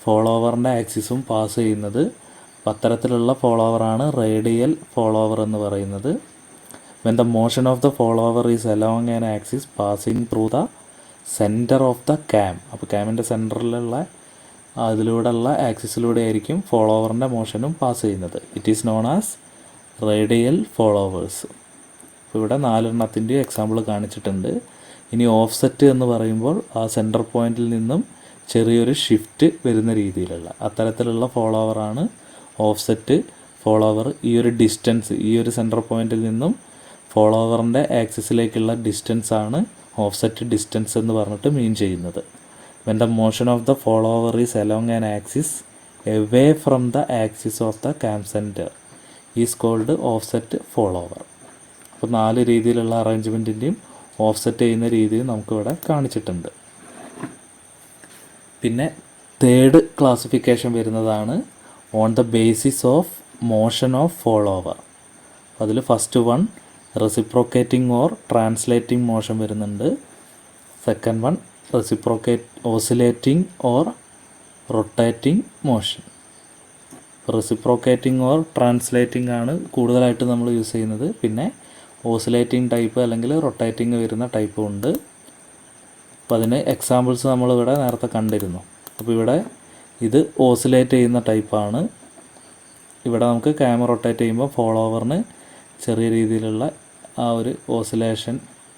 ഫോളോവറിൻ്റെ ആക്സിസും പാസ് ചെയ്യുന്നത്. അപ്പം അത്തരത്തിലുള്ള ഫോളോവറാണ് റേഡിയൽ ഫോളോവർ എന്ന് പറയുന്നത്. When the motion of the follower is along an axis passing through the centre of the cam. അപ്പോൾ ക്യാമിൻ്റെ സെൻറ്ററിലുള്ള അതിലൂടെയുള്ള ആക്സിസിലൂടെ ആയിരിക്കും ഫോളോവറിൻ്റെ മോഷനും പാസ് ചെയ്യുന്നത്. It is known as radial followers. അപ്പോൾ ഇവിടെ 4 എക്സാമ്പിൾ കാണിച്ചിട്ടുണ്ട്. ഇനി ഓഫ്സെറ്റ് എന്ന് പറയുമ്പോൾ ആ സെൻറ്റർ പോയിൻറ്റിൽ നിന്നും ചെറിയൊരു ഷിഫ്റ്റ് വരുന്ന രീതിയിലുള്ള അത്തരത്തിലുള്ള ഫോളോവറാണ് ഓഫ്സെറ്റ് ഫോളോവർ. ഈ ഒരു ഡിസ്റ്റൻസ്, ഈ ഒരു സെൻറ്റർ പോയിൻറ്റിൽ നിന്നും ഫോളോവറിൻ്റെ ആക്സിസിലേക്കുള്ള ഡിസ്റ്റൻസാണ് ഓഫ്സെറ്റ് ഡിസ്റ്റൻസ് എന്ന് പറഞ്ഞിട്ട് മീൻ ചെയ്യുന്നത്. When the motion of the follower is along an axis away from the axis of the cam centre is called offset follower. അപ്പോൾ 4 രീതിയിലുള്ള അറേഞ്ച്മെൻറ്റിൻ്റെയും ഓഫ്സെറ്റ് ചെയ്യുന്ന രീതിയും നമുക്കിവിടെ കാണിച്ചിട്ടുണ്ട്. പിന്നെ തേർഡ് ക്ലാസിഫിക്കേഷൻ വരുന്നതാണ് on the basis of motion of follower. അതിൽ first one reciprocating or translating motion വരുന്നുണ്ട്. Second one oscillating or rotating motion. Reciprocating or translating ആണ് കൂടുതലായിട്ട് നമ്മൾ യൂസ് ചെയ്യുന്നത്. പിന്നെ ഓസിലേറ്റിംഗ് ടൈപ്പ് അല്ലെങ്കിൽ റൊട്ടേറ്റിംഗ് വരുന്ന ടൈപ്പും ഉണ്ട്. അപ്പോൾ അതിന് എക്സാമ്പിൾസ് നമ്മളിവിടെ നേരത്തെ കണ്ടിരുന്നു. അപ്പോൾ ഇവിടെ ഇത് ഓസിലേറ്റ് ചെയ്യുന്ന ടൈപ്പാണ്. ഇവിടെ നമുക്ക് ക്യാമറ റൊട്ടേറ്റ് ചെയ്യുമ്പോൾ ഫോളോവറിന് ചെറിയ രീതിയിലുള്ള ആ ഒരു ഓസിലേഷൻ,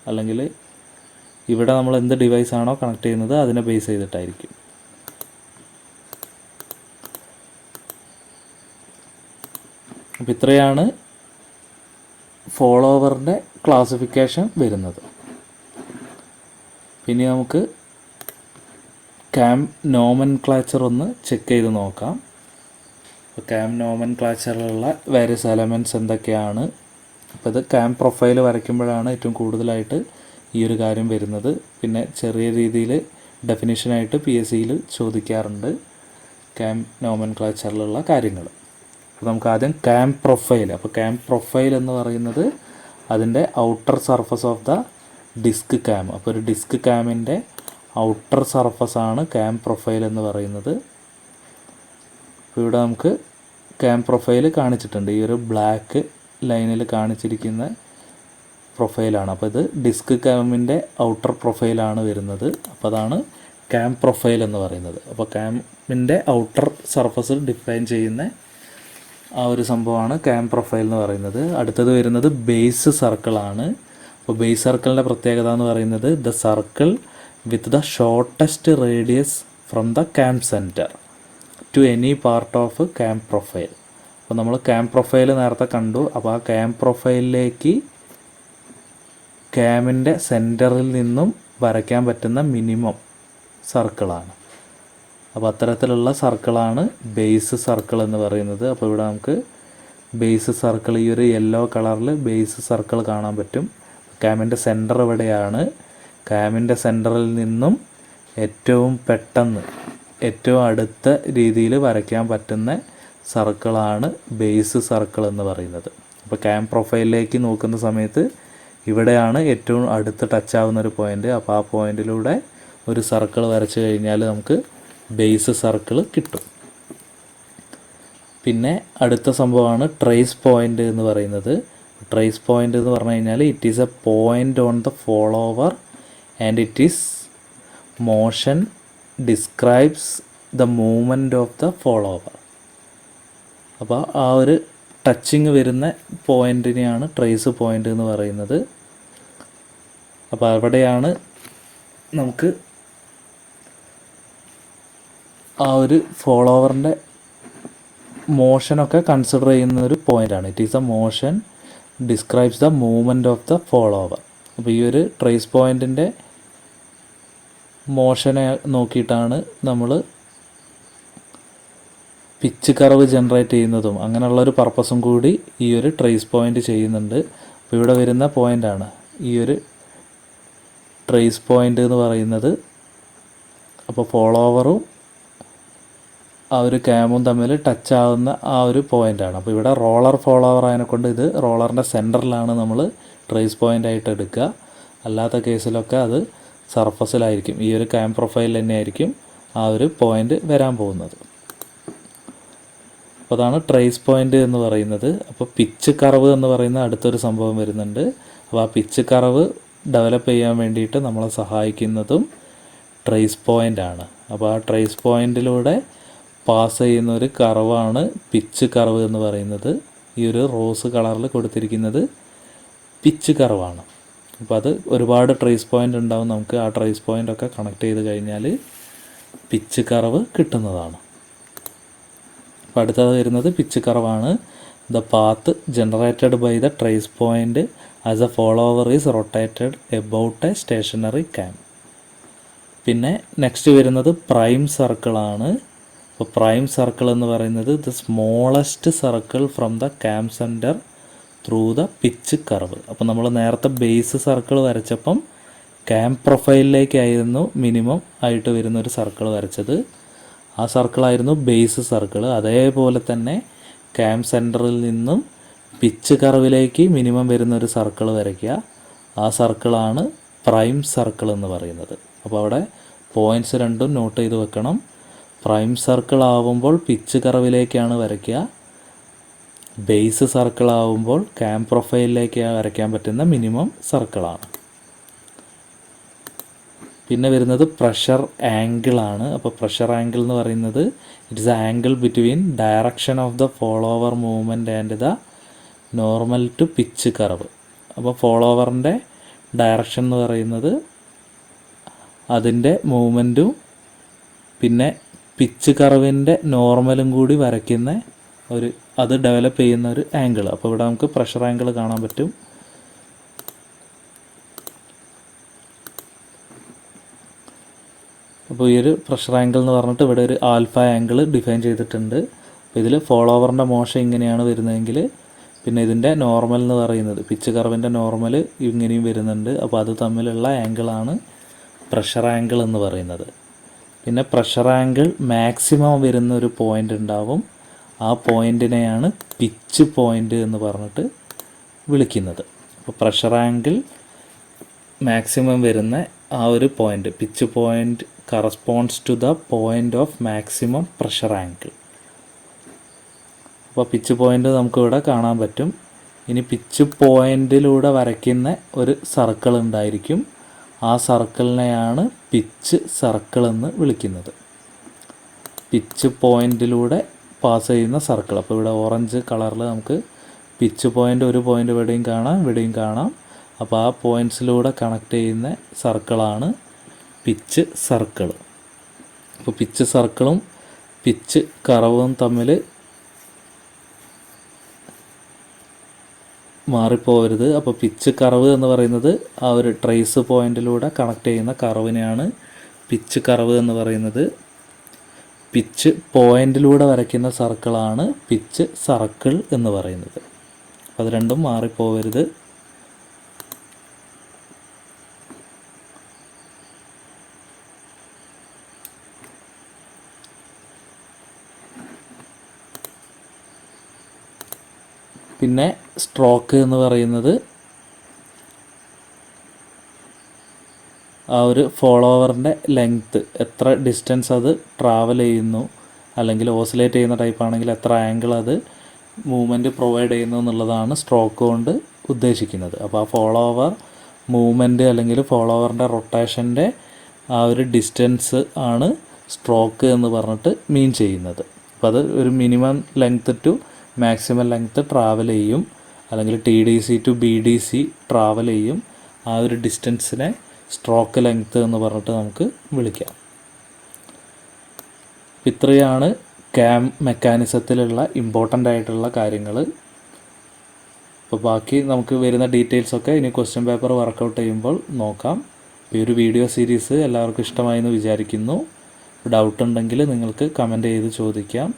അല്ലെങ്കിൽ ഇവിടെ നമ്മൾ എന്ത് ഡിവൈസാണോ കണക്ട് ചെയ്യുന്നത് അതിനെ ബേസ് ചെയ്തിട്ടായിരിക്കും. അപ്പോൾ ഇത്രയാണ് ഫോളോവറിൻ്റെ ക്ലാസിഫിക്കേഷൻ വരുന്നത്. പിന്നെ നമുക്ക് ക്യാം നോമൻക്ലാച്ചർ ഒന്ന് ചെക്ക് ചെയ്ത് നോക്കാം. അപ്പോൾ ക്യാം നോമൻക്ലാച്ചറിലുള്ള വേരിയസ് എലമെൻറ്റ്സ് എന്തൊക്കെയാണ്. അപ്പോൾ ഇത് ക്യാം പ്രൊഫൈൽ വരയ്ക്കുമ്പോഴാണ് ഏറ്റവും കൂടുതലായിട്ട് ഈ ഒരു കാര്യം വരുന്നത്. പിന്നെ ചെറിയ രീതിയിൽ ഡെഫിനിഷനായിട്ട് PSCയിൽ ചോദിക്കാറുണ്ട് ക്യാം നോമൻക്ലാച്ചറിലുള്ള കാര്യങ്ങൾ. അപ്പോൾ നമുക്ക് ആദ്യം ക്യാം പ്രൊഫൈൽ. അപ്പോൾ ക്യാം പ്രൊഫൈൽ എന്ന് പറയുന്നത് അതിൻ്റെ outer surface of the disc cam. അപ്പോൾ ഒരു ഡിസ്ക് ക്യാമിൻ്റെ ഔട്ടർ സർഫസാണ് ക്യാം പ്രൊഫൈൽ എന്ന് പറയുന്നത്. അപ്പോൾ ഇവിടെ നമുക്ക് ക്യാം പ്രൊഫൈൽ കാണിച്ചിട്ടുണ്ട്. ഈ ഒരു ബ്ലാക്ക് ലൈനിൽ കാണിച്ചിരിക്കുന്ന പ്രൊഫൈലാണ്. അപ്പോൾ ഇത് ഡിസ്ക് ക്യാമിൻ്റെ ഔട്ടർ പ്രൊഫൈലാണ് വരുന്നത്. അപ്പോൾ അതാണ് ക്യാം പ്രൊഫൈൽ എന്ന് പറയുന്നത്. അപ്പോൾ ക്യാമിൻ്റെ ഔട്ടർ സർഫസ് ഡിഫൈൻ ചെയ്യുന്ന ആ ഒരു സംഭവമാണ് ക്യാം പ്രൊഫൈൽ എന്ന് പറയുന്നത്. അടുത്തത് വരുന്നത് ബേസ് സർക്കിളാണ്. അപ്പോൾ ബേസ് സർക്കിളിൻ്റെ പ്രത്യേകത എന്ന് പറയുന്നത് the circle with the shortest radius from the cam centre to any part of cam profile. അപ്പോൾ നമ്മൾ ക്യാം പ്രൊഫൈൽ നേരത്തെ കണ്ടു. അപ്പോൾ ആ ക്യാം പ്രൊഫൈലിലേക്ക് ക്യാമിൻ്റെ സെൻറ്ററിൽ നിന്നും വരയ്ക്കാൻ പറ്റുന്ന മിനിമം സർക്കിളാണ്. അപ്പോൾ അത്തരത്തിലുള്ള സർക്കിളാണ് ബേസ് സർക്കിൾ എന്ന് പറയുന്നത്. അപ്പോൾ ഇവിടെ നമുക്ക് ബേസ് സർക്കിൾ, ഈ ഒരു യെല്ലോ കളറിൽ ബേസ് സർക്കിൾ കാണാൻ പറ്റും. ക്യാമിൻ്റെ സെൻറ്റർ ഇവിടെയാണ്. ക്യാമിൻ്റെ സെൻറ്ററിൽ നിന്നും ഏറ്റവും പെട്ടെന്ന് ഏറ്റവും അടുത്ത രീതിയിൽ വരയ്ക്കാൻ പറ്റുന്ന സർക്കിളാണ് ബേസ് സർക്കിൾ എന്ന് പറയുന്നത്. അപ്പോൾ ക്യാം പ്രൊഫൈലിലേക്ക് നോക്കുന്ന സമയത്ത് ഇവിടെയാണ് ഏറ്റവും അടുത്ത് ടച്ച് ആവുന്ന ഒരു പോയിൻ്റ്. അപ്പോൾ ആ പോയിൻറ്റിലൂടെ ഒരു സർക്കിൾ വരച്ച് കഴിഞ്ഞാൽ നമുക്ക് ബേസ് സർക്കിൾ കിട്ടും. പിന്നെ അടുത്ത സംഭവമാണ് ട്രേസ് പോയിൻ്റ് എന്ന് പറയുന്നത്. ട്രേസ് പോയിൻ്റ് എന്ന് പറഞ്ഞു കഴിഞ്ഞാൽ it is A point on the follower and it is motion describes the movement of the follower. അപ്പോൾ ആ ഒരു ടച്ചിങ് വരുന്ന പോയിൻറ്റിനെയാണ് ട്രേസ് പോയിൻ്റ് എന്ന് പറയുന്നത്. അപ്പോൾ അവിടെയാണ് നമുക്ക് ആ ഒരു ഫോളോവറിൻ്റെ മോഷനൊക്കെ കൺസിഡർ ചെയ്യുന്ന ഒരു പോയിൻ്റാണ്. It is A motion describes the movement of the follower. അപ്പോൾ ഈ ഒരു ട്രേസ് പോയിൻറ്റിൻ്റെ മോഷനെ നോക്കിയിട്ടാണ് നമ്മൾ പിച്ച് കർവ് ജനറേറ്റ് ചെയ്യുന്നതും അങ്ങനെയുള്ളൊരു പർപ്പസും കൂടി ഈ ഒരു ട്രേസ് പോയിൻ്റ് ചെയ്യുന്നുണ്ട്. അപ്പോൾ ഇവിടെ വരുന്ന പോയിൻ്റാണ് ഈ ഒരു ട്രേസ് പോയിൻ്റ് എന്ന് പറയുന്നത്. അപ്പോൾ ഫോളോവറും ആ ഒരു ക്യാമും തമ്മിൽ ടച്ച് ആവുന്ന ആ ഒരു പോയിൻ്റാണ്. അപ്പോൾ ഇവിടെ റോളർ ഫോളോവർ ആയതിനെക്കൊണ്ട് ഇത് റോളറിൻ്റെ സെൻറ്ററിലാണ് നമ്മൾ ട്രേസ് പോയിൻ്റ് ആയിട്ട് എടുക്കുക. അല്ലാത്ത കേസിലൊക്കെ അത് സർഫസിലായിരിക്കും. ഈ ഒരു ക്യാം പ്രൊഫൈൽ തന്നെയായിരിക്കും ആ ഒരു പോയിൻ്റ് വരാൻ പോകുന്നത്. അപ്പോൾ അതാണ് ട്രേസ് പോയിൻ്റ് എന്ന് പറയുന്നത്. അപ്പോൾ പിച്ച് കർവ് എന്ന് പറയുന്ന അടുത്തൊരു സംഭവം വരുന്നുണ്ട്. അപ്പോൾ ആ പിച്ച് കർവ് ഡെവലപ്പ് ചെയ്യാൻ വേണ്ടിയിട്ട് നമ്മളെ സഹായിക്കുന്നതും ട്രേസ് പോയിൻ്റാണ്. അപ്പോൾ ആ ട്രേസ് പോയിൻറ്റിലൂടെ പാസ് ചെയ്യുന്ന ഒരു കർവാണ് പിച്ച് കർവ് എന്ന് പറയുന്നത്. ഈ ഒരു റോസ് കളറിൽ കൊടുത്തിരിക്കുന്നത് പിച്ച് കർവാണ്. അപ്പോൾ അത് ഒരുപാട് ട്രേസ് പോയിൻ്റ് ഉണ്ടാവും. നമുക്ക് ആ ട്രേസ് പോയിൻ്റൊക്കെ കണക്ട് ചെയ്ത് കഴിഞ്ഞാൽ പിച്ച് കർവ് കിട്ടുന്നതാണ്. അപ്പോൾ അടുത്തത് വരുന്നത് പിച്ച് കർവാണ്. The path generated by the trace point as a follower is rotated about a stationary cam. പിന്നെ നെക്സ്റ്റ് വരുന്നത് പ്രൈം സർക്കിളാണ്. അപ്പോൾ പ്രൈം സർക്കിൾ എന്ന് പറയുന്നത് the smallest circle from the cam centre through the pitch curve. അപ്പോൾ നമ്മൾ നേരത്തെ base circle വരച്ചപ്പം ക്യാം പ്രൊഫൈലിലേക്കായിരുന്നു മിനിമം ആയിട്ട് വരുന്ന ഒരു സർക്കിൾ വരച്ചത്. ആ സർക്കിളായിരുന്നു ബേസ് സർക്കിൾ. അതേപോലെ തന്നെ ക്യാം സെൻറ്ററിൽ നിന്നും പിച്ച് കർവിലേക്ക് മിനിമം വരുന്നൊരു സർക്കിൾ വരയ്ക്കുക. ആ സർക്കിളാണ് പ്രൈം സർക്കിൾ എന്ന് പറയുന്നത്. അപ്പോൾ അവിടെ പോയിൻറ്റ്സ് രണ്ടും നോട്ട് ചെയ്ത് വെക്കണം. പ്രൈം സർക്കിൾ ആവുമ്പോൾ പിച്ച് കർവിലേക്കാണ് വരയ്ക്കുക. ബേസ് സർക്കിൾ ആവുമ്പോൾ ക്യാം പ്രൊഫൈലിലേക്ക് വരയ്ക്കാൻ പറ്റുന്ന മിനിമം സർക്കിളാണ്. പിന്നെ വരുന്നത് പ്രഷർ ആംഗിളാണ്. അപ്പോൾ പ്രഷർ ആംഗിൾ എന്ന് പറയുന്നത് it's angle between direction of the follower movement and the normal to pitch curve. അപ്പോൾ ഫോളോവറിൻ്റെ ഡയറക്ഷൻ എന്ന് പറയുന്നത് അതിൻ്റെ മൂവ്മെൻറ്റും പിന്നെ പിച്ച് കർവിൻ്റെ നോർമലും കൂടി വരയ്ക്കുന്ന അത് ഡെവലപ്പ് ചെയ്യുന്ന ഒരു ആംഗിൾ. അപ്പോൾ ഇവിടെ നമുക്ക് പ്രഷർ ആംഗിൾ കാണാൻ പറ്റും. അപ്പോൾ ഈ ഒരു പ്രഷർ ആംഗിൾ എന്ന് പറഞ്ഞിട്ട് ഇവിടെ ഒരു ആൽഫ ആംഗിൾ ഡിഫൈൻ ചെയ്തിട്ടുണ്ട്. അപ്പോൾ ഇതിൽ ഫോളോവറിൻ്റെ മോഷൻ ഇങ്ങനെയാണ് വരുന്നതെങ്കിൽ പിന്നെ ഇതിൻ്റെ നോർമൽ എന്ന് പറയുന്നത് പിച്ച് കർവിൻ്റെ നോർമൽ ഇങ്ങനെയും വരുന്നുണ്ട്. അപ്പോൾ അത് തമ്മിലുള്ള ആംഗിളാണ് പ്രഷർ ആംഗിൾ എന്ന് പറയുന്നത്. പിന്നെ പ്രഷർ ആംഗിൾ മാക്സിമം വരുന്ന ഒരു പോയിൻ്റ് ഉണ്ടാവും. ആ പോയിൻറ്റിനെയാണ് പിച്ച് പോയിൻ്റ് എന്ന് പറഞ്ഞിട്ട് വിളിക്കുന്നത്. അപ്പോൾ പ്രഷർ ആംഗിൾ മാക്സിമം വരുന്ന ആ ഒരു point pitch point corresponds to the point of maximum pressure angle. അപ്പോൾ പിച്ച് പോയിൻ്റ് നമുക്കിവിടെ കാണാൻ പറ്റും. ഇനി പിച്ച് പോയിൻറ്റിലൂടെ വരയ്ക്കുന്ന ഒരു സർക്കിൾ ഉണ്ടായിരിക്കും. ആ സർക്കിളിനെയാണ് പിച്ച് സർക്കിൾ എന്ന് വിളിക്കുന്നത്. പിച്ച് പോയിൻറ്റിലൂടെ പാസ് ചെയ്യുന്ന സർക്കിൾ. അപ്പോൾ ഇവിടെ ഓറഞ്ച് കളറിൽ നമുക്ക് പിച്ച് പോയിൻ്റ് ഒരു പോയിൻ്റ് ഇവിടെയും കാണാം ഇവിടെയും കാണാം. അപ്പോൾ ആ പോയിൻറ്റ്സിലൂടെ കണക്ട് ചെയ്യുന്ന സർക്കിളാണ് പിച്ച് സർക്കിൾ. അപ്പോൾ പിച്ച് സർക്കിളും പിച്ച് കർവും തമ്മിൽ മാറിപ്പോകരുത്. അപ്പോൾ പിച്ച് കർവ് എന്ന് പറയുന്നത് ആ ഒരു ട്രേസ് പോയിൻറ്റിലൂടെ കണക്ട് ചെയ്യുന്ന കർവിനെയാണ് പിച്ച് കർവ് എന്ന് പറയുന്നത്. പിച്ച് പോയിൻറ്റിലൂടെ വരയ്ക്കുന്ന സർക്കിളാണ് പിച്ച് സർക്കിൾ എന്ന് പറയുന്നത്. അത് രണ്ടും മാറിപ്പോകരുത്. പിന്നെ സ്ട്രോക്ക് എന്ന് പറയുന്നത് ആ ഒരു ഫോളോവറിൻ്റെ ലെങ്ത്ത് എത്ര ഡിസ്റ്റൻസ് അത് ട്രാവൽ ചെയ്യുന്നു അല്ലെങ്കിൽ ഓസിലേറ്റ് ചെയ്യുന്ന ടൈപ്പ് ആണെങ്കിൽ എത്ര ആംഗിൾ അത് മൂവ്മെൻറ്റ് പ്രൊവൈഡ് ചെയ്യുന്നു എന്നുള്ളതാണ് സ്ട്രോക്ക് കൊണ്ട് ഉദ്ദേശിക്കുന്നത്. അപ്പോൾ ആ ഫോളോവർ മൂവ്മെൻറ്റ് അല്ലെങ്കിൽ ഫോളോവറിൻ്റെ റൊട്ടേഷൻ്റെ ആ ഒരു ഡിസ്റ്റൻസ് ആണ് സ്ട്രോക്ക് എന്ന് പറഞ്ഞിട്ട് മീൻ ചെയ്യുന്നത്. അപ്പോൾ അത് ഒരു minimum length to maximum length travel ചെയ്യും അല്ലെങ്കിൽ TDC ടു BDC ട്രാവൽ ചെയ്യും. ആ ഒരു ഡിസ്റ്റൻസിനെ സ്ട്രോക്ക് ലെങ്ത്ത് എന്ന് പറഞ്ഞിട്ട് നമുക്ക് വിളിക്കാം. ഇത്രയാണ് ക്യാം മെക്കാനിസത്തിലുള്ള ഇമ്പോർട്ടൻ്റ് ആയിട്ടുള്ള കാര്യങ്ങൾ. അപ്പോൾ ബാക്കി നമുക്ക് വരുന്ന ഡീറ്റെയിൽസൊക്കെ ഇനി ക്വസ്റ്റ്യൻ പേപ്പർ വർക്കൗട്ട് ചെയ്യുമ്പോൾ നോക്കാം. ഈ ഒരു വീഡിയോ സീരീസ് എല്ലാവർക്കും ഇഷ്ടമായി എന്ന് വിചാരിക്കുന്നു. ഡൗട്ട് ഉണ്ടെങ്കിൽ നിങ്ങൾക്ക് കമൻറ്റ് ചെയ്ത് ചോദിക്കാം.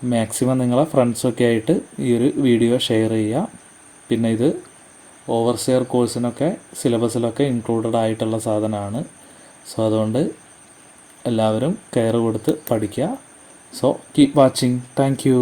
മാക്സിമം നിങ്ങളെ ഫ്രണ്ട്സൊക്കെ ആയിട്ട് ഈ ഒരു വീഡിയോ ഷെയർ ചെയ്യുക. പിന്നെ ഇത് ഓവർസിയർ കോഴ്സിനൊക്കെ സിലബസിലൊക്കെ ഇൻക്ലൂഡഡ് ആയിട്ടുള്ള സാധനമാണ്. സോ അതുകൊണ്ട് എല്ലാവരും കെയർ കൊടുത്ത് പഠിക്കുക. So keep watching. Thank you.